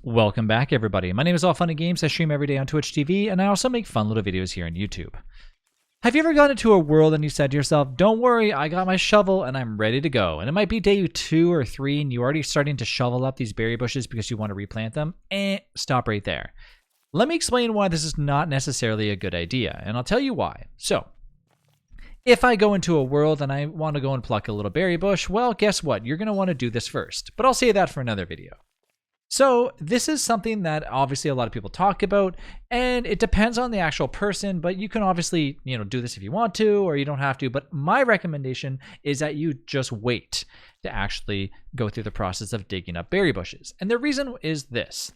Welcome back, everybody. My name is All Funny Games. I stream every day on Twitch TV, and I also make fun little videos here on YouTube. Have you ever gone into a world and you said to yourself, don't worry, I got my shovel and I'm ready to go? And it might be day 2 or 3 and you're already starting to shovel up these berry bushes because you want to replant them? Stop right there. Let me explain why this is not necessarily a good idea, and I'll tell you why. So, if I go into a world and I want to go and pluck a little berry bush, well, guess what? You're going to want to do this first, but I'll say that for another video. So this is something that obviously a lot of people talk about, and it depends on the actual person, but you can obviously, do this if you want to, or you don't have to. But my recommendation is that you just wait to actually go through the process of digging up berry bushes. And the reason is this.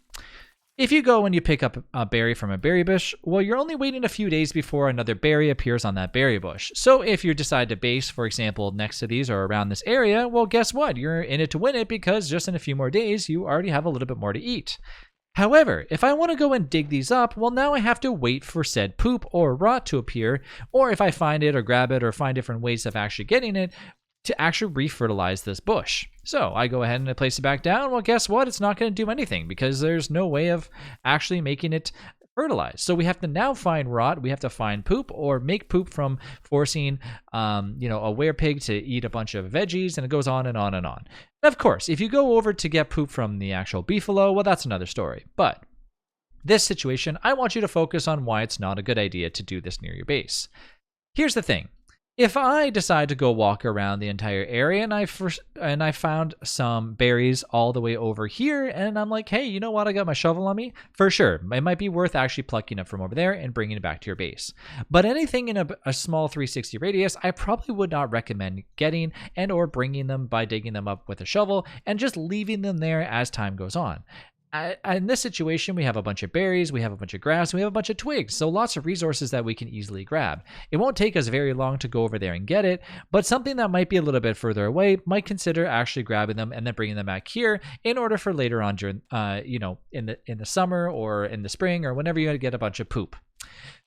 If you go and you pick up a berry from a berry bush, well, you're only waiting a few days before another berry appears on that berry bush. So if you decide to base, for example, next to these or around this area, well, guess what? You're in it to win it because just in a few more days, you already have a little bit more to eat. However, if I want to go and dig these up, well, now I have to wait for said poop or rot to appear, or if I find it or grab it or find different ways of actually getting it, to actually refertilize this bush. So I go ahead and I place it back down. Well, guess what? It's not going to do anything because there's no way of actually making it fertilized. So we have to now find rot. We have to find poop or make poop from forcing, a werepig to eat a bunch of veggies, and it goes on and on and on. And of course, if you go over to get poop from the actual beefalo, well, that's another story. But this situation, I want you to focus on why it's not a good idea to do this near your base. Here's the thing. If I decide to go walk around the entire area and I found some berries all the way over here, and I'm like, hey, you know what? I got my shovel on me. For sure, it might be worth actually plucking it from over there and bringing it back to your base. But anything in a small 360 radius, I probably would not recommend getting and or bringing them by digging them up with a shovel and just leaving them there as time goes on. In this situation, we have a bunch of berries, we have a bunch of grass, we have a bunch of twigs, so lots of resources that we can easily grab. It won't take us very long to go over there and get it, but something that might be a little bit further away might consider actually grabbing them and then bringing them back here in order for later on during, in the summer or in the spring or whenever you get a bunch of poop.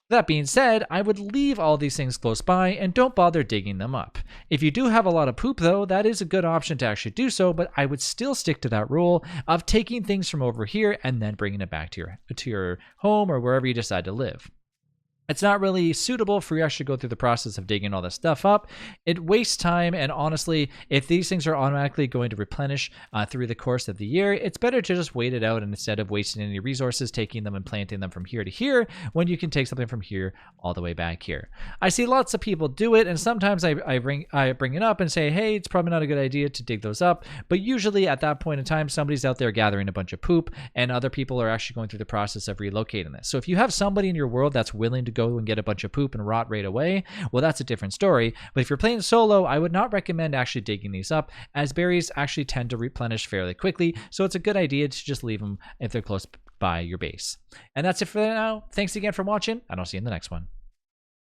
That being said, I would leave all these things close by and don't bother digging them up. If you do have a lot of poop though, that is a good option to actually do so, but I would still stick to that rule of taking things from over here and then bringing it back to your home or wherever you decide to live. It's not really suitable for you to actually go through the process of digging all this stuff up. It wastes time, and honestly, if these things are automatically going to replenish through the course of the year, it's better to just wait it out instead of wasting any resources taking them and planting them from here to here when you can take something from here all the way back here. I see lots of people do it, and sometimes I bring it up and say, hey, it's probably not a good idea to dig those up, but usually at that point in time, somebody's out there gathering a bunch of poop, and other people are actually going through the process of relocating this. So if you have somebody in your world that's willing to go and get a bunch of poop and rot right away, well, that's a different story. But if you're playing solo, I would not recommend actually digging these up, as berries actually tend to replenish fairly quickly, so it's a good idea to just leave them if they're close by your base. And that's it for now. Thanks again for watching, and I'll see you in the next one.